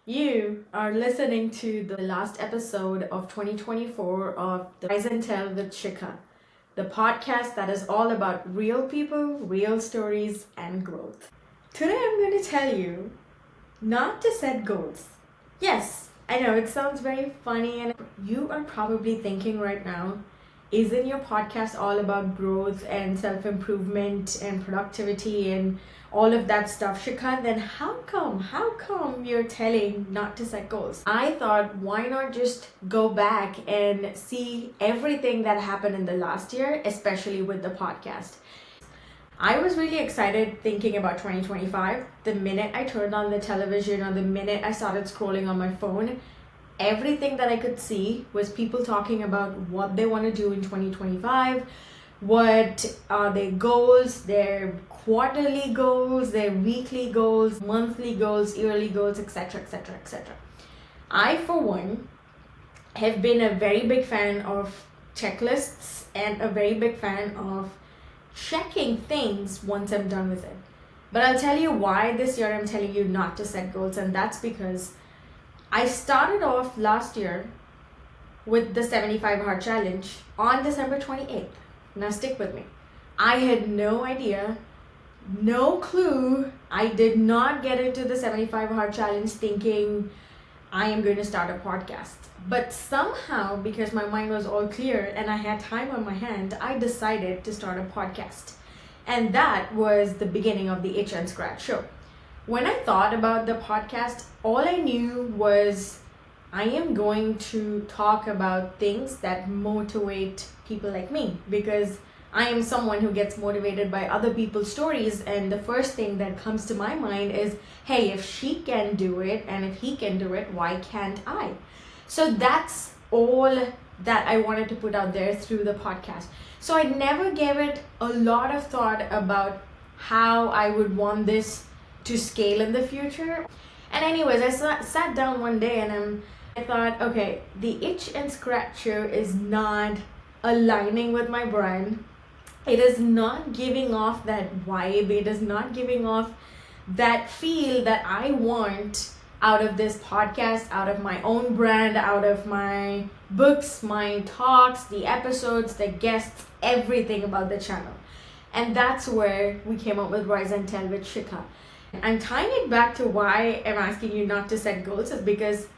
You are listening to the last episode of 2024 of the Rise and Tell with Sheekha, the podcast that is all about real people, real stories, and growth. Today I'm going to tell you not to set goals. Yes, I know it sounds very funny, and you are probably thinking right now, isn't your podcast all about growth and self improvement and productivity and all of that stuff, Sheekha? Then how come you're telling not to set goals? I thought, why not just go back and see everything that happened in the last year, especially with the podcast. I was really excited thinking about 2025. The minute I turned on the television or the minute I started scrolling on my phone, everything that I could see was people talking about what they want to do in 2025, what are their goals, their quarterly goals, their weekly goals, monthly goals, yearly goals, etc., etc., etc. I, for one, have been a very big fan of checklists and a very big fan of checking things once I'm done with it. But I'll tell you why this year I'm telling you not to set goals, and that's because I started off last year with the 75 Hard Challenge on December 28th. Now stick with me. I had no idea, no clue. I did not get into the 75 Hard Challenge thinking I am going to start a podcast. But somehow, because my mind was all clear and I had time on my hand, I decided to start a podcast. And that was the beginning of the Itch and Scratch show. When I thought about the podcast, all I knew was I am going to talk about things that motivate people like me, because I am someone who gets motivated by other people's stories, and the first thing that comes to my mind is, hey, if she can do it and if he can do it, why can't I? So that's all that I wanted to put out there through the podcast. So I never gave it a lot of thought about how I would want this to scale in the future. And anyways, I sat down one day and I thought, okay, the Itch and Scratch show is not aligning with my brand. It is not giving off that vibe. It is not giving off that feel that I want out of this podcast, out of my own brand, out of my books, my talks, the episodes, the guests, everything about the channel. And that's where we came up with Rise and Tell with Sheekha. I'm tying it back to why I'm asking you not to set goals is because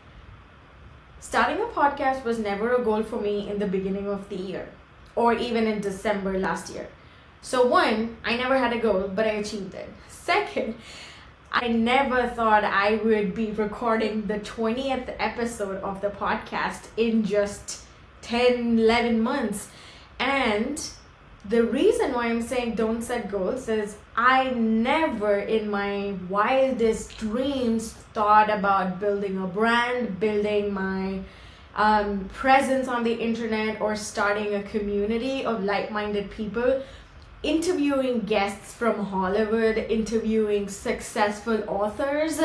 starting a podcast was never a goal for me in the beginning of the year or even in December last year. So one, I never had a goal, but I achieved it. Second, I never thought I would be recording the 20th episode of the podcast in just 10, 11 months. And the reason why I'm saying don't set goals is I never in my wildest dreams thought about building a brand, building my presence on the internet, or starting a community of like-minded people, interviewing guests from Hollywood, interviewing successful authors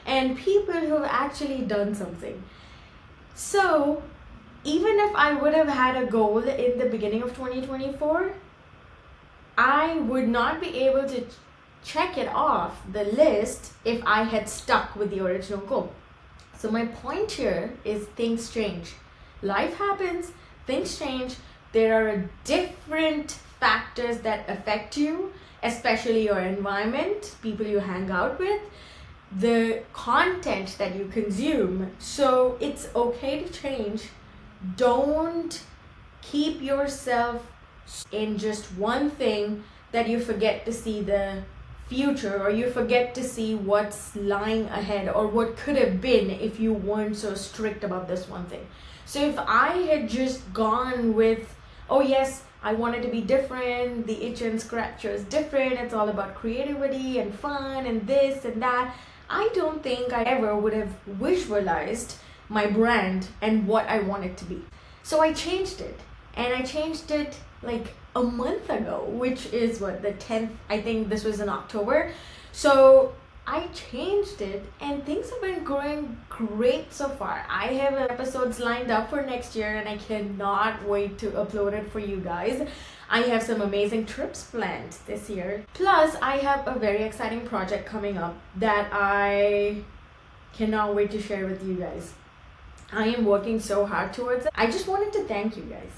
and people who have actually done something. So even if I would have had a goal in the beginning of 2024, I would not be able to check it off the list if I had stuck with the original goal. So my point here is things change. Life happens, things change. There are different factors that affect you, especially your environment, people you hang out with, the content that you consume. So it's okay to change. Don't keep yourself in just one thing that you forget to see the future, or you forget to see what's lying ahead or what could have been if you weren't so strict about this one thing. So if I had just gone with, oh yes, I wanted to be different, the Itch and Scratch is different, it's all about creativity and fun and this and that, I don't think I ever would have visualized my brand and what I want it to be. So I changed it, and I changed it like a month ago, which is what, the 10th, I think this was in October. So I changed it and things have been going great so far. I have episodes lined up for next year and I cannot wait to upload it for you guys. I have some amazing trips planned this year. Plus, I have a very exciting project coming up that I Cannot wait to share with you guys. I am working so hard towards it. I just wanted to thank you guys.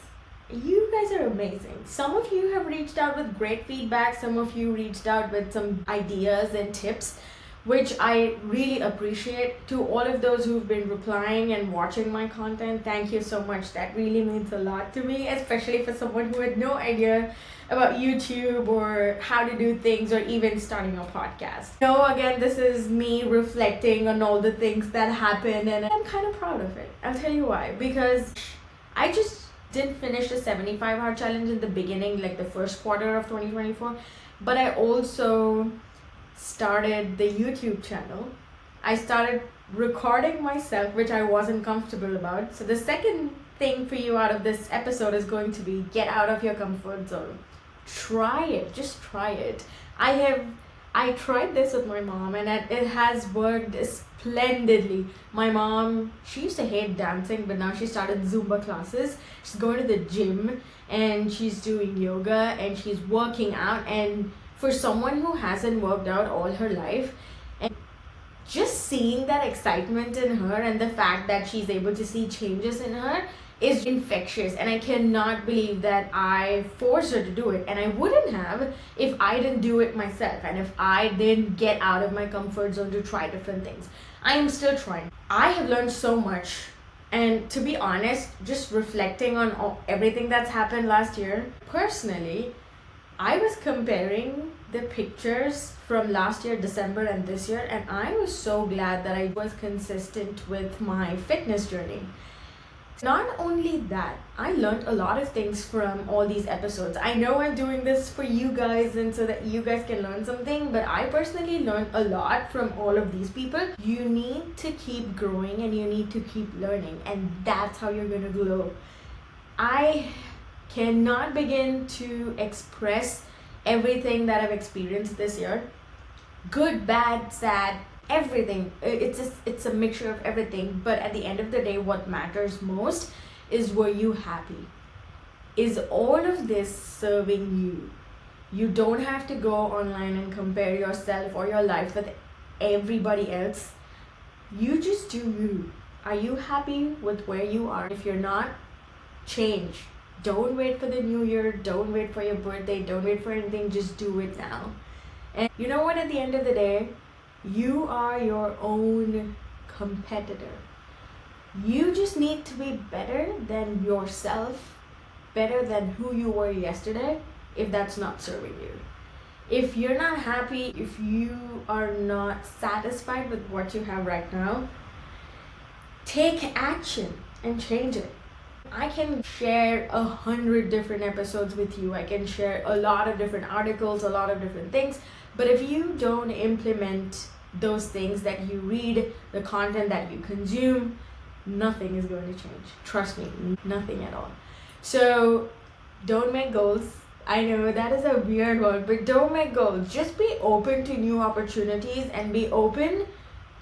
You guys are amazing. Some of you have reached out with great feedback. Some of you reached out with some ideas and tips, which I really appreciate. To all of those who've been replying and watching my content, thank you so much. That really means a lot to me, especially for someone who had no idea about YouTube or how to do things or even starting a podcast. So again, this is me reflecting on all the things that happened, and I'm kind of proud of it. I'll tell you why. Because I just didn't finish the 75 hour challenge in the beginning, like the first quarter of 2024, but I also started the YouTube channel. I started recording myself, which I wasn't comfortable about. So the second thing for you out of this episode is going to be get out of your comfort zone. Try it. Just try it. I tried this with my mom, and it has worked splendidly. My mom, she used to hate dancing, but now she started Zumba classes. She's going to the gym and she's doing yoga and she's working out. And for someone who hasn't worked out all her life, and just seeing that excitement in her and the fact that she's able to see changes in her is infectious. And I cannot believe that I forced her to do it, and I wouldn't have if I didn't do it myself and if I didn't get out of my comfort zone to try different things. I am still trying. I have learned so much, and to be honest, just reflecting on everything that's happened last year, personally, I was comparing the pictures from last year December and this year, and I was so glad that I was consistent with my fitness journey. Not only that, I learned a lot of things from all these episodes. I know I'm doing this for you guys and so that you guys can learn something, but I personally learned a lot from all of these people. You need to keep growing and you need to keep learning, and that's how you're gonna grow. I cannot begin to express everything that I've experienced this year. Good, bad, sad, everything. It's a mixture of everything, but at the end of the day, what matters most is, were you happy? Is all of this serving you? You don't have to go online and compare yourself or your life with everybody else. You just do you. Are you happy with where you are? If you're not, change. Don't wait for the new year. Don't wait for your birthday. Don't wait for anything. Just do it now. And you know what? At the end of the day, you are your own competitor. You just need to be better than yourself, better than who you were yesterday, if that's not serving you. If you're not happy, if you are not satisfied with what you have right now, take action and change it. I can share 100 different episodes with you. I can share a lot of different articles, a lot of different things. But if you don't implement those things that you read, the content that you consume, nothing is going to change. Trust me, nothing at all. So don't make goals. I know that is a weird one, but don't make goals. Just be open to new opportunities and be open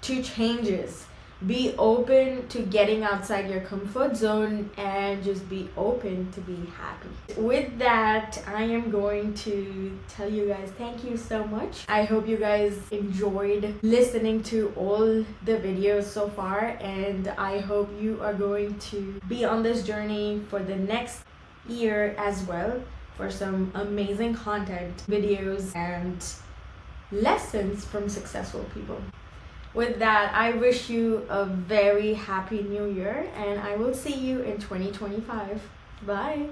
to changes. Be open to getting outside your comfort zone and just be open to be happy. With that, I am going to tell you guys thank you so much. I hope you guys enjoyed listening to all the videos so far, and I hope you are going to be on this journey for the next year as well, for some amazing content, videos, and lessons from successful people. With that, I wish you a very happy new year, and I will see you in 2025. Bye.